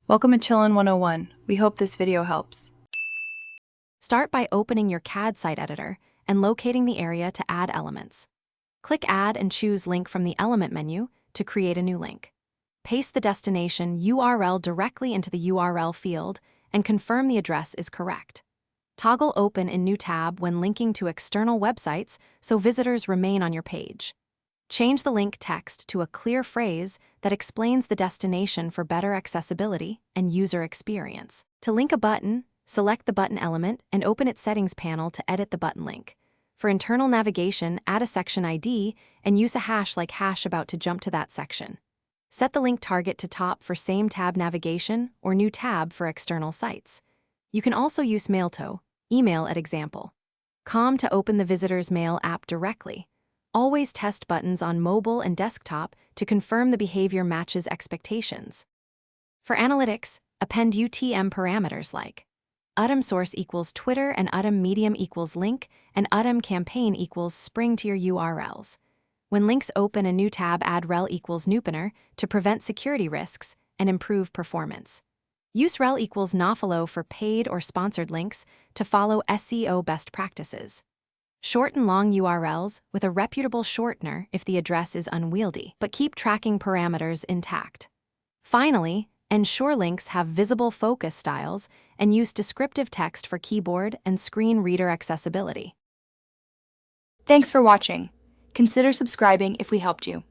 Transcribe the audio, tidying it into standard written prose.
Welcome to Chillin' 101. We hope this video helps. Start by opening your CAD site editor and locating the area to add elements. Click Add and choose Link from the Element menu to create a new link. Paste the destination URL directly into the URL field and confirm the address is correct. Toggle Open in New tab when linking to external websites so visitors remain on your page. Change the link text to a clear phrase that explains the destination for better accessibility and user experience. To link a button, select the button element and open its settings panel to edit the button link. For internal navigation, add a section ID and use a hash like #about to jump to that section. Set the link target to top for same tab navigation or new tab for external sites. You can also use Mailto, email at example. Com to open the visitor's mail app directly. Always test buttons on mobile and desktop to confirm the behavior matches expectations. For analytics, append UTM parameters like UTM source equals Twitter and UTM medium equals link and UTM campaign equals spring to your URLs. When links open a new tab, add rel equals newpener to prevent security risks and improve performance. Use rel equals nofollow for paid or sponsored links to follow SEO best practices. Shorten long URLs with a reputable shortener if the address is unwieldy, but keep tracking parameters intact. Finally, ensure links have visible focus styles and use descriptive text for keyboard and screen reader accessibility. Thanks for watching. Consider subscribing if we helped you.